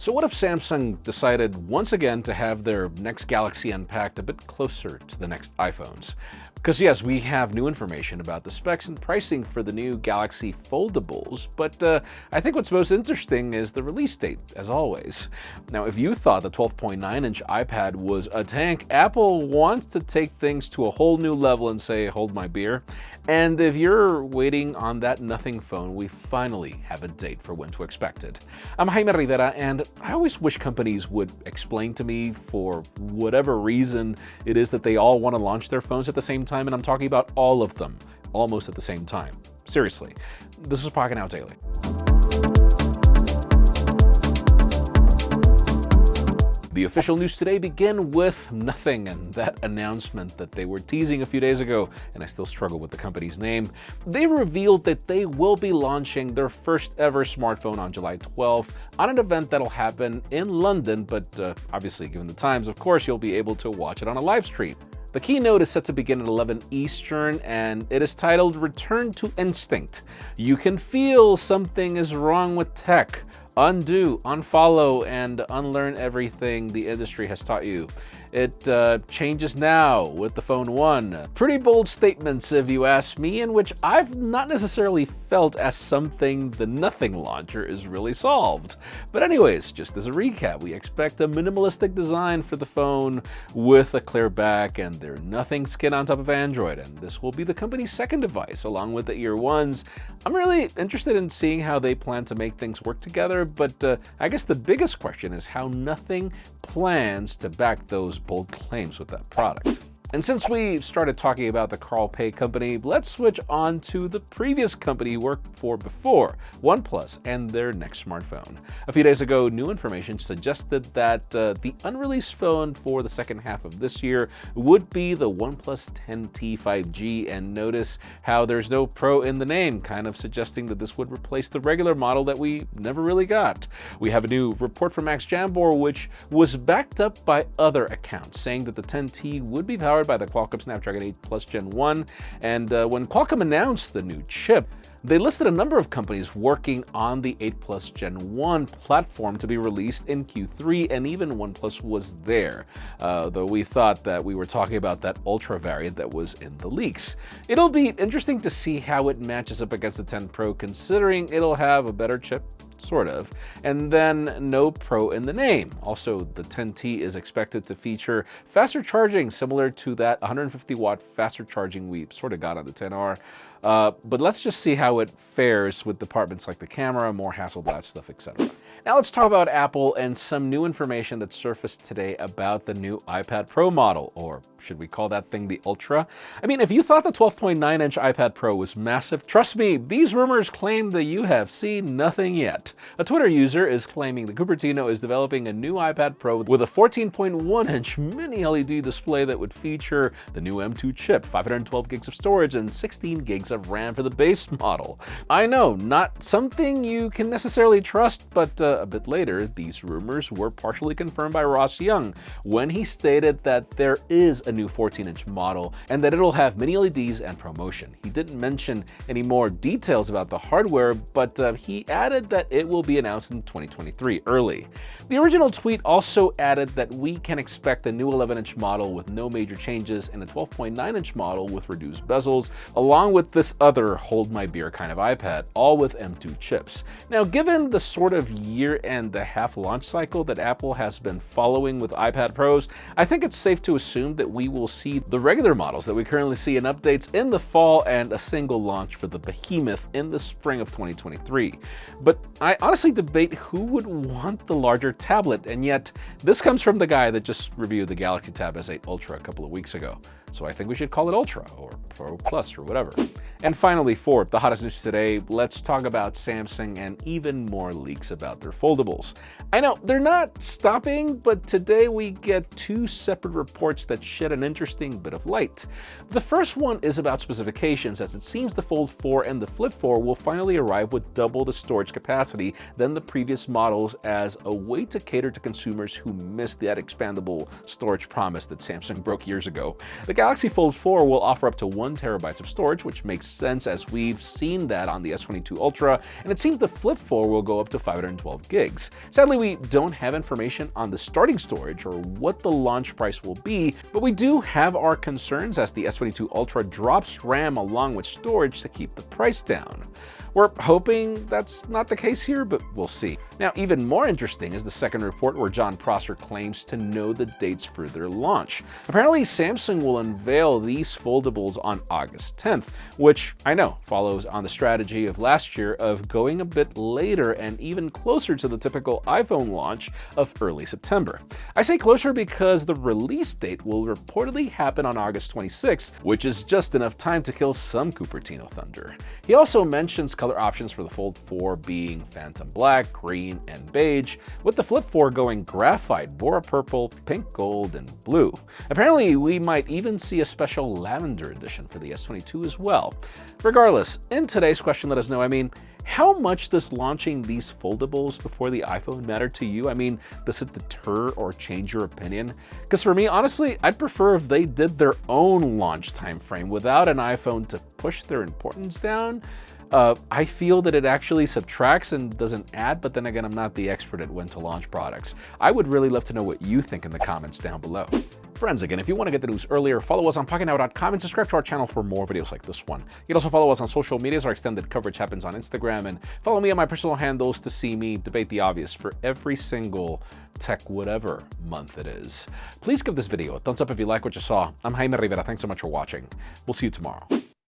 So what if Samsung decided once again to have their next Galaxy unpacked a bit closer to the next iPhones? Because yes, we have new information about the specs and pricing for the new Galaxy Foldables, but I think what's most interesting is the release date, as always. Now, if you thought the 12.9-inch iPad was a tank, Apple wants to take things to a whole new level and say, hold my beer. And if you're waiting on that nothing phone, we finally have a date for when to expect it. I'm Jaime Rivera, and I always wish companies would explain to me, for whatever reason it is, that they all want to launch their phones at the same time, and I'm talking about all of them, almost at the same time. Seriously. This is Pocketnow Daily. The official news today begin with nothing and that announcement that they were teasing a few days ago, and I still struggle with the company's name. They revealed that they will be launching their first ever smartphone on July 12th on an event that'll happen in London, but obviously given the times, of course, you'll be able to watch it on a live stream. The keynote is set to begin at 11 Eastern, and it is titled Return to Instinct. You can feel something is wrong with tech. Undo, unfollow, and unlearn everything the industry has taught you. It changes now with the Phone 1. Pretty bold statements, if you ask me, in which I've not necessarily felt as something the Nothing launcher is really solved. But anyways, just as a recap, we expect a minimalistic design for the phone with a clear back and their Nothing skin on top of Android, and this will be the company's second device along with the Ear 1s. I'm really interested in seeing how they plan to make things work together, but I guess the biggest question is how Nothing plans to back those bold claims with that product. And since we started talking about the Carl Pei company, let's switch on to the previous company he worked for before, OnePlus, and their next smartphone. A few days ago, new information suggested that the unreleased phone for the second half of this year would be the OnePlus 10T 5G, and notice how there's no Pro in the name, kind of suggesting that this would replace the regular model that we never really got. We have a new report from Max Jambor, which was backed up by other accounts, saying that the 10T would be powered by the Qualcomm Snapdragon 8 Plus Gen 1, and when Qualcomm announced the new chip, they listed a number of companies working on the 8 Plus Gen 1 platform to be released in Q3, and even OnePlus was there, though we thought that we were talking about that Ultra variant that was in the leaks. It'll be interesting to see how it matches up against the 10 Pro, considering it'll have a better chip, sort of, and then no Pro in the name. Also, the 10T is expected to feature faster charging, similar to that 150-watt faster charging we sort of got on the 10R. But let's just see how it fares with departments like the camera, more Hasselblad stuff, etc. Now let's talk about Apple and some new information that surfaced today about the new iPad Pro model, or should we call that thing the Ultra? I mean, if you thought the 12.9-inch iPad Pro was massive, trust me, these rumors claim that you have seen nothing yet. A Twitter user is claiming that Cupertino is developing a new iPad Pro with a 14.1-inch mini LED display that would feature the new M2 chip, 512 gigs of storage, and 16 gigs of RAM for the base model. I know, not something you can necessarily trust, but a bit later, these rumors were partially confirmed by Ross Young when he stated that there is a new 14-inch model and that it'll have mini LEDs and ProMotion. He didn't mention any more details about the hardware, but he added that it will be announced in 2023 early. The original tweet also added that we can expect a new 11-inch model with no major changes and a 12.9-inch model with reduced bezels, along with this other hold my beer kind of iPad, all with M2 chips. Now, given the sort of year and a half launch cycle that Apple has been following with iPad Pros, I think it's safe to assume that we will see the regular models that we currently see in updates in the fall and a single launch for the behemoth in the spring of 2023. But I honestly debate who would want the larger tablet, and yet this comes from the guy that just reviewed the Galaxy Tab S8 Ultra a couple of weeks ago. So I think we should call it Ultra or Pro Plus or whatever. And finally, for the hottest news today, let's talk about Samsung and even more leaks about their foldables. I know they're not stopping, but today we get two separate reports that shed shed an interesting bit of light. The first one is about specifications, as it seems the Fold 4 and the Flip 4 will finally arrive with double the storage capacity than the previous models, as a way to cater to consumers who missed that expandable storage promise that Samsung broke years ago. The Galaxy Fold 4 will offer up to 1 terabyte of storage, which makes sense as we've seen that on the S22 Ultra, and it seems the Flip 4 will go up to 512 gigs. Sadly, we don't have information on the starting storage or what the launch price will be, but we do have our concerns as the S22 Ultra drops RAM along with storage to keep the price down. We're hoping that's not the case here, but we'll see. Now, even more interesting is the second report where John Prosser claims to know the dates for their launch. Apparently, Samsung will unveil these foldables on August 10th, which I know follows on the strategy of last year of going a bit later and even closer to the typical iPhone launch of early September. I say closer because the release date will reportedly happen on August 26th, which is just enough time to kill some Cupertino thunder. He also mentions color options for the Fold 4 being Phantom Black, Green, and Beige, with the Flip 4 going Graphite, Bora Purple, Pink Gold, and Blue. Apparently, we might even see a special Lavender edition for the S22 as well. Regardless, in today's question, let us know, how much does launching these foldables before the iPhone matter to you? Does it deter or change your opinion? Because for me, honestly, I'd prefer if they did their own launch time frame without an iPhone to push their importance down. I feel that it actually subtracts and doesn't add, but then again, I'm not the expert at when to launch products. I would really love to know what you think in the comments down below. Friends, again, if you want to get the news earlier, follow us on Pocketnow.com and subscribe to our channel for more videos like this one. You can also follow us on social media, as our extended coverage happens on Instagram, and follow me on my personal handles to see me debate the obvious for every single tech whatever month it is. Please give this video a thumbs up if you like what you saw. I'm Jaime Rivera. Thanks so much for watching. We'll see you tomorrow.